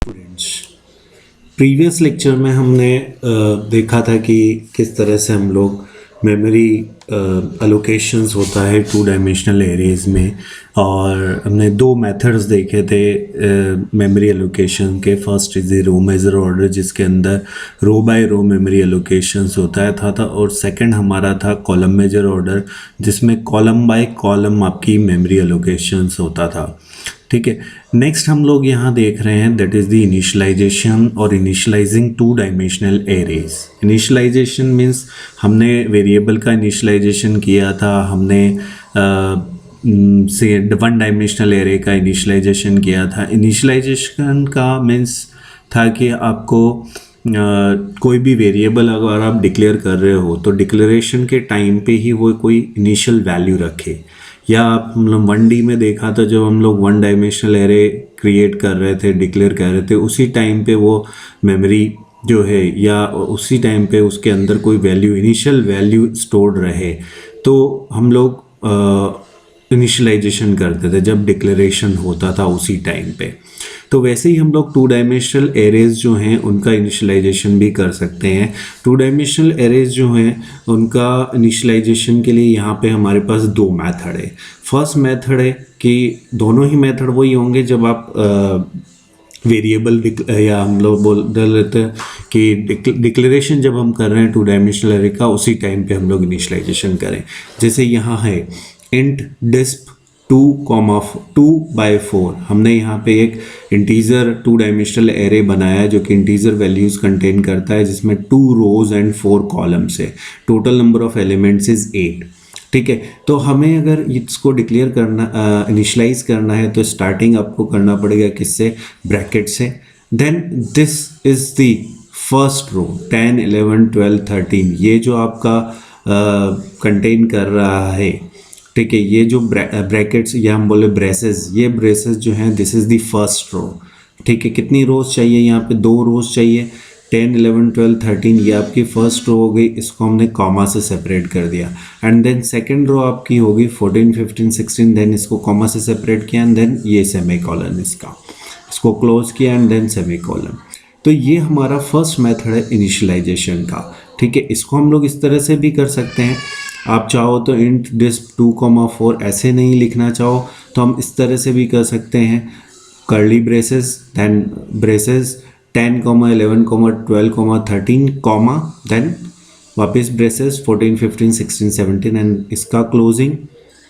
Students, previous lecture में हमने देखा था कि किस तरह से हम लोग मेमोरी अलोकेशंस होता है टू डायमेंशनल एरेज में। और हमने दो मेथड्स देखे थे मेमोरी एलोकेशन के। First is the row major order, जिसके अंदर row by row memory allocations होता है था और सेकंड हमारा था कॉलम मेजर ऑर्डर, जिसमें कॉलम बाय कॉलम आपकी मेमोरी एलोकेशंस होता था। ठीक है, नेक्स्ट हम लोग यहाँ देख रहे हैं दैट इज़ द इनिशियलाइजेशन और initializing two dimensional arrays. Initialization means हमने वेरिएबल का इनिशियलाइजेशन किया था, हमने से वन डायमेंशनल एरे का इनिशियलाइजेशन किया था। इनिशियलाइजेशन का मीन्स था कि आपको कोई भी वेरिएबल अगर आप डिक्लेयर कर रहे हो तो डिक्लेरेशन के टाइम पे ही वो कोई इनिशियल वैल्यू रखे। या आप मतलब 1D में देखा था, जब हम लोग वन डायमेंशनल एरे क्रिएट कर रहे थे, डिक्लेयर कर रहे थे, उसी टाइम पे वो मेमोरी जो है या उसी टाइम पे उसके अंदर कोई वैल्यू इनिशियल वैल्यू स्टोर्ड रहे तो हम लोग इनिशियलाइजेशन करते थे जब डिक्लेरेशन होता था उसी टाइम पे। तो वैसे ही हम लोग टू डायमेंशनल एरेज जो हैं उनका इनिशियलाइजेशन भी कर सकते हैं। टू डायमेंशनल एरेज जो हैं उनका इनिशियलाइजेशन के लिए यहाँ पे हमारे पास दो मेथड है। फर्स्ट मेथड है कि दोनों ही मेथड वही होंगे जब आप वेरिएबल या हम लोग बोल लेते हैं कि डिक्लेरेशन जब हम कर रहे हैं टू डायमेंशनल एरे का, उसी टाइम पे हम लोग इनिशियलाइजेशन करें। जैसे यहाँ है इंट डिस्प 2,2/4। हमने यहाँ पे एक इंटीजर टू डायमेंशनल एरे बनाया है जो कि इंटीजर वैल्यूज़ कंटेन करता है, जिसमें 2 रोज एंड 4 कॉलम्स है। Total number of elements is 8। ठीक है, तो हमें अगर इसको डिक्लेयर करना इनिशलाइज करना है तो स्टार्टिंग आपको करना पड़ेगा किससे? ब्रैकेट से। Then this is the first row 10, 11, 12, 13, ये जो आपका कंटेन कर रहा है। ठीक है, ये जो ब्रैकेट्स या हम बोले ब्रेसेस, ये ब्रेसेस जो हैं this is the first row. ठीक है, कितनी रोज चाहिए? यहाँ पे 2 रोज चाहिए। 10, 11, 12, 13 ये आपकी फर्स्ट रो हो गई, इसको हमने कॉमा से सेपरेट कर दिया। एंड देन सेकंड रो आपकी होगी 14, 15, 16, देन इसको कॉमा से सेपरेट किया एंड देन ये सेमी कॉलन, इसको क्लोज किया एंड देन सेमी कॉलन। तो ये हमारा फर्स्ट मेथड है इनिशियलाइजेशन का। ठीक है, इसको हम लोग इस तरह से भी कर सकते हैं। आप चाहो तो इंट डिस्प 2,4 ऐसे नहीं लिखना चाहो तो हम इस तरह से भी कर सकते हैं। Curly braces, then braces 10, 11, 12, 13, comma, then वापस ब्रेसेस 14, 15, 16, 17 एंड इसका क्लोजिंग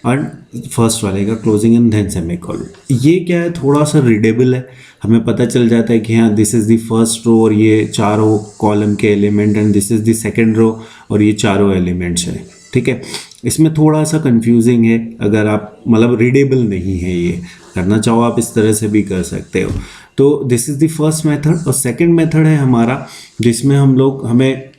एंड फर्स्ट वाले का क्लोजिंग एंड देन सेमीकोलन। ये क्या है, थोड़ा सा रीडेबल है, हमें पता चल जाता है कि हाँ this is the first row और ये चारों कॉलम के element and this is the second row और ये चारों एलिमेंट्स हैं। ठीक है, इसमें थोड़ा सा कंफ्यूजिंग है, अगर आप मतलब रीडेबल नहीं है, ये करना चाहो आप इस तरह से भी कर सकते हो। तो this is the first method. और सेकंड मेथड है हमारा जिसमें हमें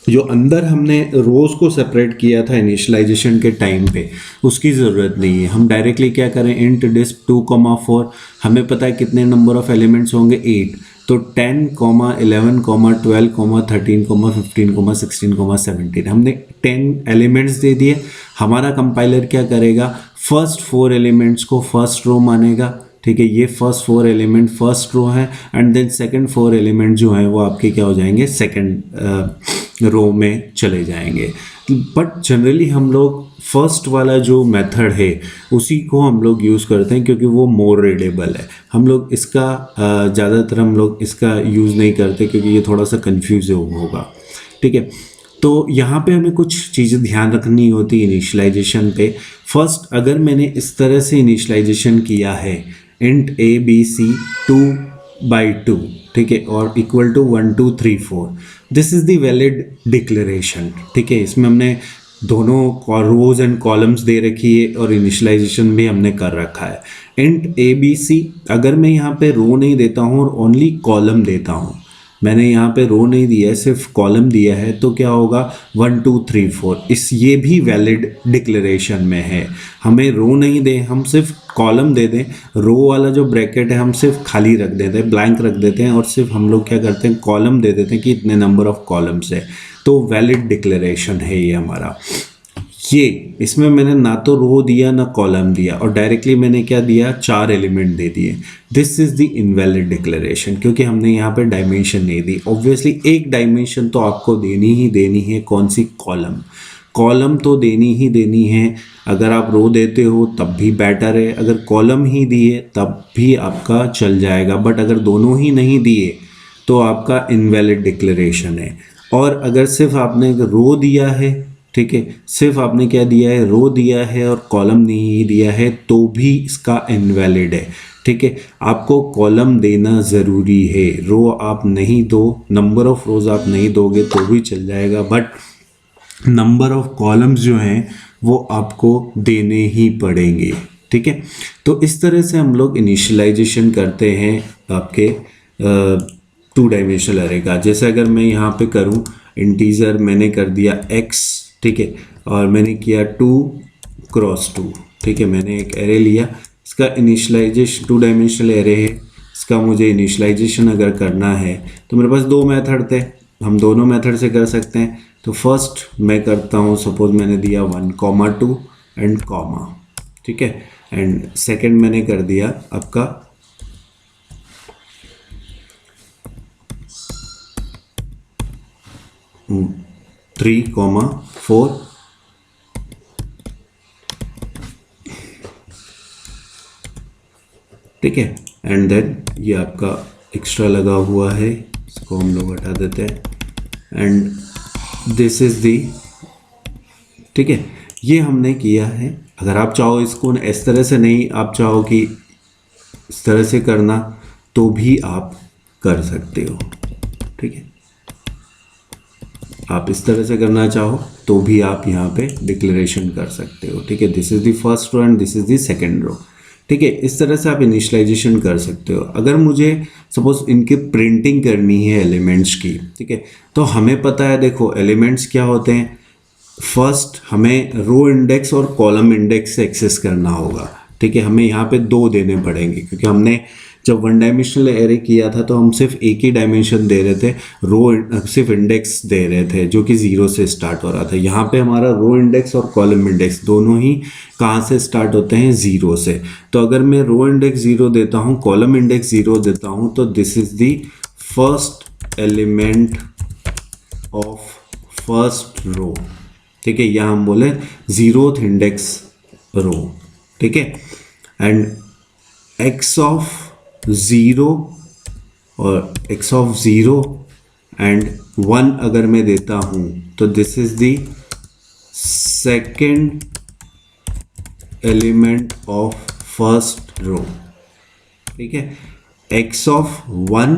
जो अंदर हमने रोज़ को सेपरेट किया था इनिशियलाइजेशन के टाइम पे, उसकी ज़रूरत नहीं है। हम डायरेक्टली क्या करें, इंट डिस्प 2,4, हमें पता है कितने नंबर ऑफ एलिमेंट्स होंगे 8, तो 10, 11, 12, 13, 15, 16, 17 हमने 10 एलिमेंट्स दे दिए। हमारा कंपाइलर क्या करेगा, फर्स्ट 4 एलिमेंट्स को फर्स्ट रो मानेगा। ठीक है, ये फर्स्ट 4 एलिमेंट फर्स्ट रो है एंड देन सेकंड 4 एलिमेंट जो हैं वो आपके क्या हो जाएंगे, सेकंड रो में चले जाएंगे। बट जनरली हम लोग फर्स्ट वाला जो मेथड है उसी को हम लोग यूज़ करते हैं क्योंकि वो मोर रीडेबल है। हम लोग इसका ज़्यादातर हम लोग इसका यूज़ नहीं करते क्योंकि ये थोड़ा सा कन्फ्यूज होगा। ठीक है, तो यहाँ पे हमें कुछ चीज़ें ध्यान रखनी होती है इनिशियलाइजेशन पे। फर्स्ट, अगर मैंने इस तरह से इनिशियलाइजेशन किया है इंट ABC 2/2, ठीक है, और equal to 1, 2, 3, 4, this is the valid declaration. ठीक है, इसमें हमने दोनों रोज एंड कॉलम्स दे रखी है और इनिशियलाइजेशन भी हमने कर रखा है। इंट ABC, अगर मैं यहाँ पे रो नहीं देता हूँ और ओनली कॉलम देता हूँ, मैंने यहाँ पे रो नहीं दिया है, सिर्फ कॉलम दिया है, तो क्या होगा 1, 2, 3, 4, ये भी वैलिड डिक्लेरेशन में है। हमें रो नहीं दें, हम सिर्फ कॉलम दे दें, रो वाला जो ब्रैकेट है हम सिर्फ खाली रख देते हैं, ब्लैंक रख देते हैं और सिर्फ हम लोग क्या करते हैं, कॉलम दे देते हैं कि इतने नंबर ऑफ कॉलम्स है, तो वैलिड डिक्लेरेशन है ये हमारा। ये इसमें मैंने ना तो रो दिया ना कॉलम दिया और डायरेक्टली मैंने क्या दिया, 4 एलिमेंट दे दिए। This is the invalid declaration, क्योंकि हमने यहाँ पे डायमेंशन नहीं दी। ऑब्वियसली एक डायमेंशन तो आपको देनी ही देनी है, कौन सी, कॉलम। कॉलम तो देनी ही देनी है। अगर आप रो देते हो तब भी बेटर है, अगर कॉलम ही दिए तब भी आपका चल जाएगा, बट अगर दोनों ही नहीं दिए तो आपका इनवैलिड डिक्लेरेशन है। और अगर सिर्फ आपने रो दिया है, ठीक है, सिर्फ आपने क्या दिया है, रो दिया है और कॉलम नहीं दिया है, तो भी इसका इनवैलिड है। ठीक है, आपको कॉलम देना ज़रूरी है, रो आप नहीं दो, नंबर ऑफ रोज आप नहीं दोगे तो भी चल जाएगा, बट नंबर ऑफ कॉलम्स जो हैं वो आपको देने ही पड़ेंगे। ठीक है, तो इस तरह से हम लोग इनिशियलाइजेशन करते हैं आपके 2 डायमेंशनल एरे का। जैसे अगर मैं यहाँ पे करूँ, इंटीजर मैंने कर दिया x, ठीक है, और मैंने किया 2 क्रॉस 2, ठीक है, मैंने एक एरे लिया, इसका इनिशियलाइजेशन 2 डायमेंशनल एरे है, इसका मुझे इनिशियलाइजेशन अगर करना है तो मेरे पास 2 मेथड थे, हम दोनों मेथड से कर सकते हैं। तो फर्स्ट मैं करता हूँ, सपोज मैंने दिया 1,2 एंड कॉमा, ठीक है, एंड सेकंड मैंने कर दिया आपका 3,4, ठीक है, एंड देन ये आपका एक्स्ट्रा लगा हुआ है, इसको हम लोग हटा देते हैं, एंड दिस इज दी, ठीक है, ये हमने किया है। अगर आप चाहो इसको इस तरह से नहीं, आप चाहो कि इस तरह से करना तो भी आप कर सकते हो। ठीक है, आप इस तरह से करना चाहो तो भी आप यहाँ पे डिक्लेरेशन कर सकते हो। ठीक है, this is the first row and this is the second row. ठीक है, इस तरह से आप इनिशियलाइजेशन कर सकते हो। अगर मुझे सपोज इनकी प्रिंटिंग करनी है एलिमेंट्स की, ठीक है, तो हमें पता है, देखो एलिमेंट्स क्या होते हैं, फर्स्ट हमें रो इंडेक्स और कॉलम इंडेक्स से एक्सेस करना होगा। ठीक है, हमें यहाँ पे 2 देने पड़ेंगे, क्योंकि हमने जब 1 डायमेंशनल एरे किया था तो हम सिर्फ एक ही डायमेंशन दे रहे थे, रो सिर्फ इंडेक्स दे रहे थे जो कि 0 से स्टार्ट हो रहा था। यहाँ पे हमारा रो इंडेक्स और कॉलम इंडेक्स दोनों ही कहाँ से स्टार्ट होते हैं, 0 से। तो अगर मैं रो इंडेक्स 0 देता हूँ, कॉलम इंडेक्स 0 देता हूँ, तो this is the first element of first row. ठीक है, या हम बोले 0th इंडेक्स रो। ठीक है, एंड x ऑफ 0 और x ऑफ 0 एंड 1 अगर मैं देता हूं तो this is the second element of first row. ठीक है, x ऑफ 1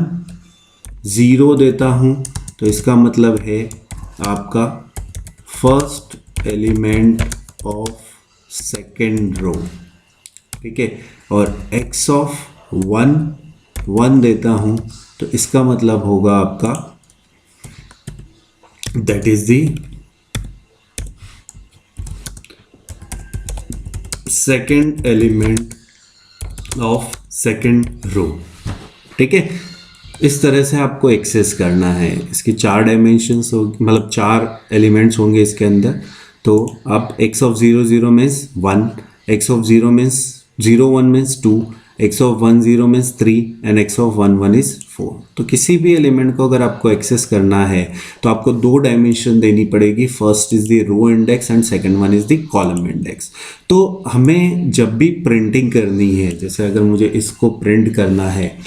0 देता हूं तो इसका मतलब है आपका first element of second row. ठीक है, और x ऑफ 1 देता हूं तो इसका मतलब होगा आपका that is the second element of second row. ठीक है, इस तरह से आपको एक्सेस करना है। इसकी 4 डायमेंशंस हो, मतलब 4 एलिमेंट्स होंगे इसके अंदर। तो आप x of 0 0 means 1, x of 0 means 0 1 means 2, x of 1 0 means 3 and x of 1 1 is 4। तो किसी भी एलिमेंट को अगर आपको एक्सेस करना है तो आपको 2 डायमेंशन देनी पड़ेगी, first is the row index and second one is the column index. तो हमें जब भी प्रिंटिंग करनी है, जैसे अगर मुझे इसको प्रिंट करना है,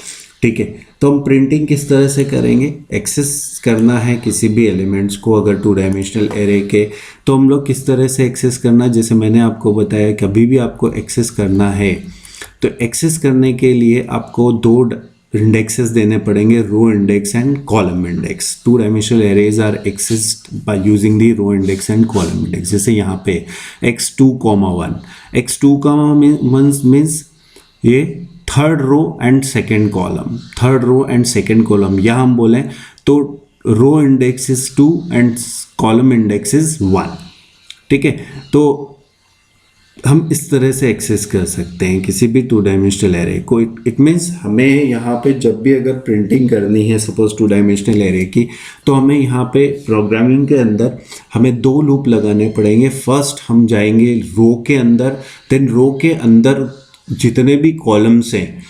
ठीक है, तो हम प्रिंटिंग किस तरह से करेंगे, एक्सेस करना है किसी भी एलिमेंट्स को अगर 2 डायमेंशनल एरे के, तो हम लोग किस तरह से एक्सेस करना, जैसे मैंने आपको बताया, कभी भी आपको एक्सेस करना है तो एक्सेस करने के लिए आपको 2 इंडेक्सेस देने पड़ेंगे, row index and column index. 2 dimensional arrays are accessed by using the row index and column index. जैसे यहाँ पे x2,1, x2,1 मीन्स ये third row and second column, third row and second column, या हम बोलें तो row index is 2 and column index is 1। ठीक है, तो हम इस तरह से एक्सेस कर सकते हैं किसी भी टू डायमेंशनल एरे को। इट मीन्स हमें यहाँ पे जब भी अगर प्रिंटिंग करनी है सपोज टू डायमेंशनल एरे की, तो हमें यहाँ पे प्रोग्रामिंग के अंदर हमें 2 लूप लगाने पड़ेंगे। फर्स्ट हम जाएंगे रो के अंदर, देन रो के अंदर जितने भी कॉलम्स हैं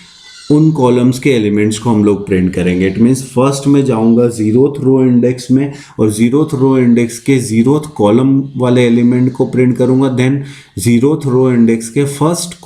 उन कॉलम्स के एलिमेंट्स को हम लोग प्रिंट करेंगे। इट मीन्स फर्स्ट मैं जाऊंगा 0th रो इंडेक्स में और 0th रो इंडेक्स के 0th कॉलम वाले एलिमेंट को प्रिंट करूंगा, देन 0th रो इंडेक्स के फर्स्ट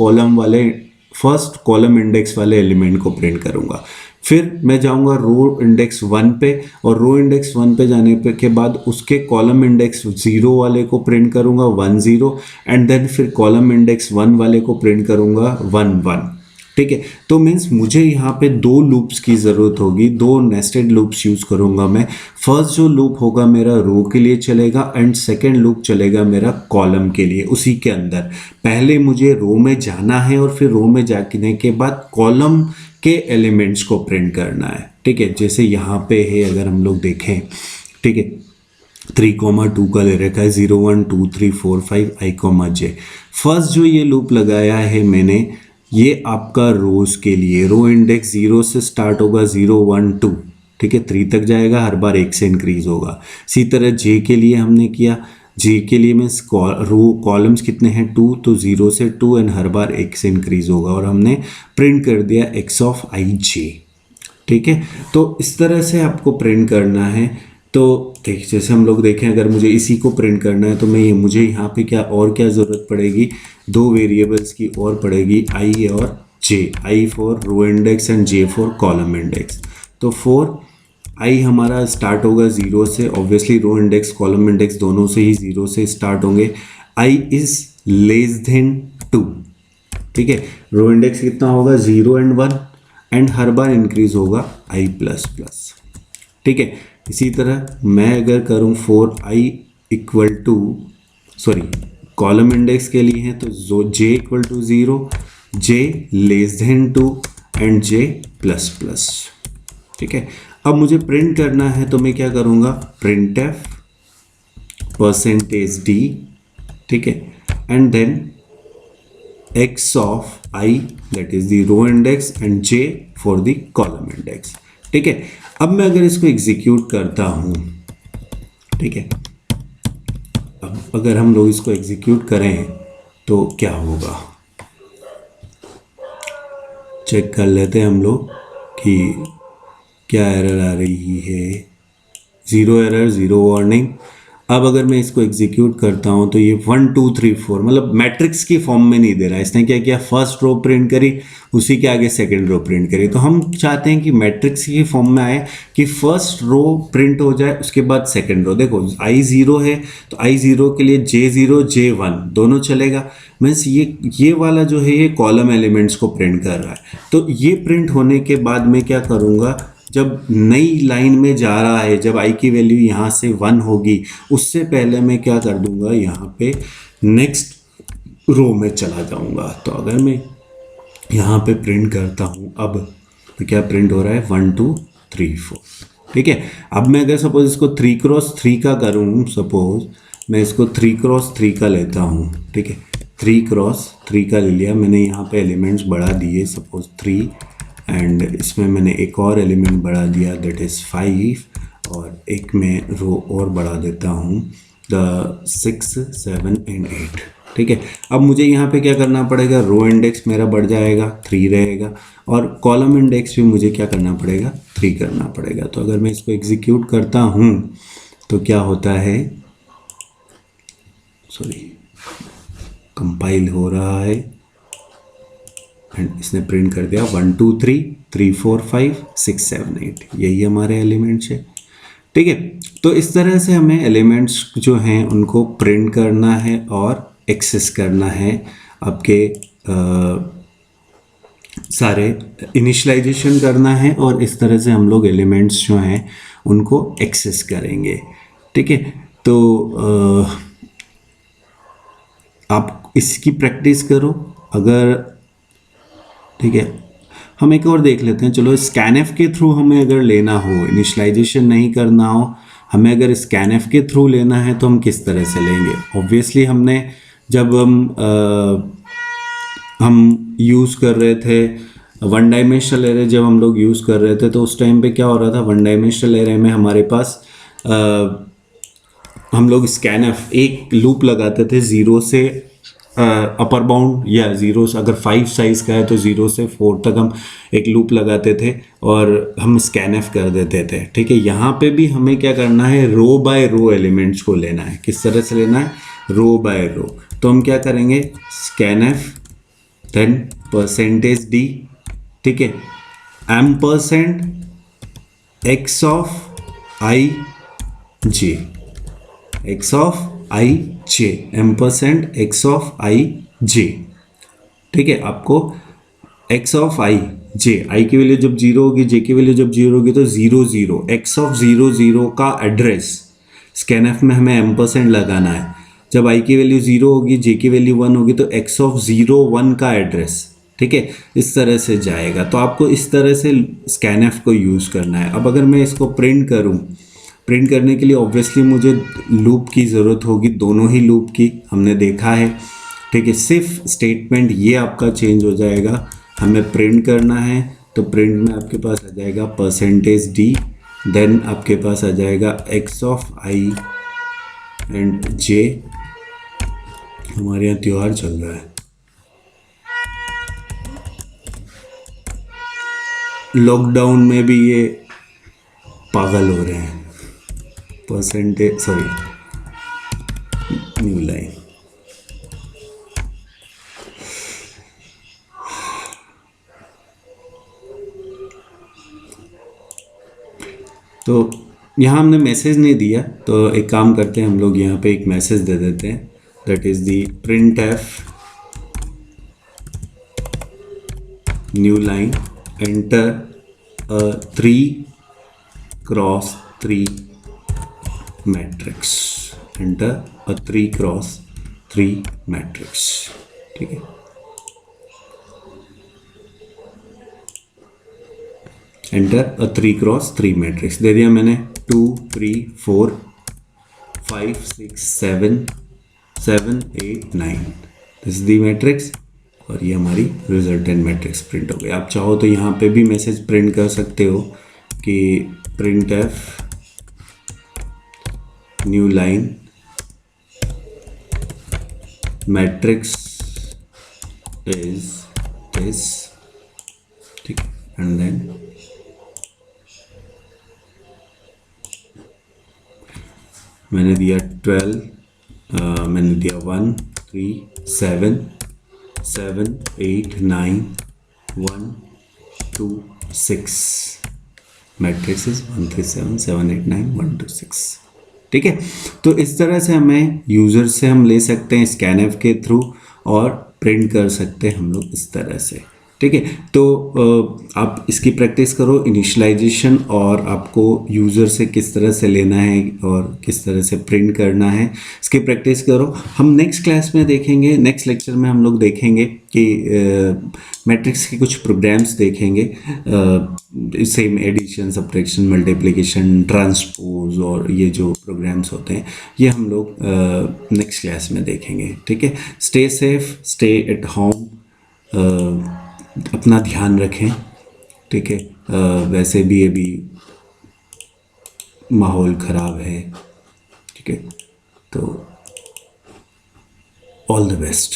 कॉलम इंडेक्स वाले एलिमेंट को प्रिंट करूंगा। फिर मैं जाऊंगा रो इंडेक्स 1 पे और रो इंडेक्स 1 पे जाने पे के बाद उसके कॉलम इंडेक्स 0 वाले को प्रिंट करूंगा 1 0, एंड देन फिर कॉलम इंडेक्स 1 वाले को प्रिंट करूंगा 1 1। ठीक है, तो मीन्स मुझे यहाँ पे 2 लूप्स की ज़रूरत होगी, 2 नेस्टेड लूप्स यूज़ करूँगा मैं। फर्स्ट जो लूप होगा मेरा रो के लिए चलेगा एंड सेकेंड लूप चलेगा मेरा कॉलम के लिए। उसी के अंदर पहले मुझे रो में जाना है और फिर रो में जाने के बाद कॉलम के एलिमेंट्स को प्रिंट करना है। ठीक है, जैसे यहाँ पे है अगर हम लोग देखें, ठीक है 3,2 का ले रखा है 0 1 2 3 4 5 i, j। फर्स्ट जो ये लूप लगाया है मैंने, ये आपका रोज के लिए, रो इंडेक्स 0 से स्टार्ट होगा 0 1 2, ठीक है 3 तक जाएगा, हर बार 1 से इंक्रीज होगा। इसी तरह जे के लिए हमने किया, जे के लिए में रो कॉलम्स कितने हैं 2, तो 0 से 2 एंड हर बार 1 से इंक्रीज होगा और हमने प्रिंट कर दिया x ऑफ i j। ठीक है, तो इस तरह से आपको प्रिंट करना है। तो देखिए जैसे हम लोग देखें, अगर मुझे इसी को प्रिंट करना है तो मुझे यहाँ पे क्या ज़रूरत पड़ेगी, 2 वेरिएबल्स की और पड़ेगी, i और j, i for row index and j for column index. तो i हमारा स्टार्ट होगा 0 से, obviously row index column index दोनों से ही 0 से स्टार्ट होंगे। i इज़ लेस देन 2, ठीक है, रो इंडेक्स कितना होगा 0 एंड 1 एंड हर बार इंक्रीज होगा i प्लस प्लस। ठीक है, इसी तरह मैं अगर करूं 4i equal to, sorry column index के लिए है तो j equal to 0, j less than 2 and j plus plus. ठीक है, अब मुझे प्रिंट करना है तो मैं क्या करूंगा, printf %d, ठीक है, and then x of i that is the row index and j for the column index. ठीक है, अब मैं अगर इसको एग्जीक्यूट करता हूं, ठीक है, अब अगर हम लोग इसको एग्जीक्यूट करें तो क्या होगा, चेक कर लेते हैं हम लोग कि क्या एरर आ रही है। 0 एरर, 0 वार्निंग। अब अगर मैं इसको एग्जीक्यूट करता हूं तो ये 1 2 3 4 मतलब मैट्रिक्स की फॉर्म में नहीं दे रहा है। इसने क्या किया, फर्स्ट रो प्रिंट करी, उसी के आगे सेकंड रो प्रिंट करी। तो हम चाहते हैं कि मैट्रिक्स की फॉर्म में आए कि फर्स्ट रो प्रिंट हो जाए, उसके बाद सेकंड रो। देखो i 0 है तो i 0 के लिए j 0 j 1 दोनों चलेगा। मीन्स ये वाला जो है ये कॉलम एलिमेंट्स को प्रिंट कर रहा है। तो ये प्रिंट होने के बाद मैं क्या करूँगा, जब नई लाइन में जा रहा है, जब i की वैल्यू यहाँ से 1 होगी, उससे पहले मैं क्या कर दूंगा, यहाँ पे नेक्स्ट रो में चला जाऊंगा। तो अगर मैं यहाँ पे प्रिंट करता हूँ अब, तो क्या प्रिंट हो रहा है 1 2 3 4। ठीक है, अब मैं अगर सपोज इसको 3 क्रॉस 3 का करूँ, सपोज मैं इसको 3 क्रॉस 3 का लेता हूँ। ठीक है, 3 क्रॉस 3 का ले लिया मैंने, यहाँ पे एलिमेंट्स बढ़ा दिए सपोज 3 एंड इसमें मैंने एक और एलिमेंट बढ़ा दिया दैट इज़ 5 और एक में रो और बढ़ा देता हूँ द 6 7 एंड 8। ठीक है, अब मुझे यहाँ पे क्या करना पड़ेगा, रो इंडेक्स मेरा बढ़ जाएगा 3 रहेगा और कॉलम इंडेक्स भी मुझे क्या करना पड़ेगा 3 करना पड़ेगा। तो अगर मैं इसको एग्जीक्यूट करता हूँ तो क्या होता है, सॉरी कंपाइल हो रहा है एंड इसने प्रिंट कर दिया 1 2 3 3 4 5 6 7 8, यही हमारे एलिमेंट्स है। ठीक है, तो इस तरह से हमें एलिमेंट्स जो हैं उनको प्रिंट करना है और एक्सेस करना है। आपके सारे इनिशियलाइजेशन करना है और इस तरह से हम लोग एलिमेंट्स जो हैं उनको एक्सेस करेंगे। ठीक है, तो आप इसकी प्रैक्टिस करो। अगर ठीक है, हम एक और देख लेते हैं। चलो स्कैनएफ के थ्रू हमें अगर लेना हो, इनिशियलाइजेशन नहीं करना हो, हमें अगर स्कैनएफ के थ्रू लेना है तो हम किस तरह से लेंगे। ऑब्वियसली हमने जब हम यूज़ कर रहे थे वन डायमेंशनल एरे, जब हम लोग यूज़ कर रहे थे तो उस टाइम पे क्या हो रहा था, वन डायमेंशनल एरे में हमारे पास हम लोग स्कैनफ एक लूप लगाते थे ज़ीरो से अपर बाउंड, या ज़ीरो से अगर 5 साइज़ का है तो ज़ीरो से 4 तक हम एक लूप लगाते थे और हम स्कैनफ कर देते थे। ठीक है, यहाँ पे भी हमें क्या करना है, रो बाय रो एलिमेंट्स को लेना है। किस तरह से लेना है, रो बाय रो। तो हम क्या करेंगे, स्कैनफ देन परसेंटेज डी, ठीक है, ampersand X of I J, X of I J, ampersand X of I J. ठीक है, आपको एक्स ऑफ आई जे, आई की वैल्यू जब जीरो होगी, जे की वैल्यू जब जीरो होगी तो zero zero, x of zero zero का एड्रेस स्कैनफ में हमें एम्परसेंड लगाना है। जब आई की वैल्यू जीरो होगी, जे की वैल्यू वन होगी तो एक्स ऑफ जीरो वन का एड्रेस, ठीक है, इस तरह से जाएगा। तो आपको इस तरह से स्कैनफ को यूज़ करना है। अब अगर मैं इसको प्रिंट करूँ, प्रिंट करने के लिए ऑब्वियसली मुझे लूप की ज़रूरत होगी, दोनों ही लूप की हमने देखा है। ठीक है, सिर्फ स्टेटमेंट ये आपका चेंज हो जाएगा। हमें प्रिंट करना है तो प्रिंट में आपके पास आ जाएगा परसेंटेज डी, देन आपके पास आ जाएगा एक्स ऑफ आई एंड जे। हमारे यहाँ त्योहार चल रहा है, लॉकडाउन में भी ये पागल हो रहे हैं। परसेंटेज, सॉरी, न्यू लाइन, तो यहाँ हमने मैसेज नहीं दिया, तो एक काम करते हैं हम लोग, यहाँ पे एक मैसेज दे देते हैं, that is the print F new line enter 3x3 matrix, enter 3x3 matrix. ठीक है, एंटर 3x3 मैट्रिक्स दे दिया मैंने, 2 3 4 5 6 7 7 8 9, दिस इज दी मैट्रिक्स, और ये हमारी रिजल्टेंट मैट्रिक्स प्रिंट हो गई। आप चाहो तो यहाँ पे भी मैसेज प्रिंट कर सकते हो कि print F new line matrix is this, ठीक, एंड देन मैंने दिया 12, मैंने दिया 1 3 7 7 8 9 1 2 6 मैट्रिक्स 1 3 7 7 8 9 1 2 6। ठीक है, तो इस तरह से हमें यूज़र से हम ले सकते हैं स्कैनफ के थ्रू, और प्रिंट कर सकते हैं हम लोग इस तरह से। ठीक है, तो आप इसकी प्रैक्टिस करो, इनिशियलाइजेशन, और आपको यूज़र से किस तरह से लेना है और किस तरह से प्रिंट करना है, इसकी प्रैक्टिस करो। हम नेक्स्ट क्लास में देखेंगे, नेक्स्ट लेक्चर में हम लोग देखेंगे कि मैट्रिक्स के कुछ प्रोग्राम्स देखेंगे, same addition, subtraction, multiplication, transpose, और ये जो प्रोग्राम्स होते हैं ये हम लोग नेक्स्ट क्लास में देखेंगे। ठीक है, stay safe, stay at home, अपना ध्यान रखें। ठीक है, वैसे भी अभी माहौल ख़राब है। ठीक है, तो ऑल द बेस्ट।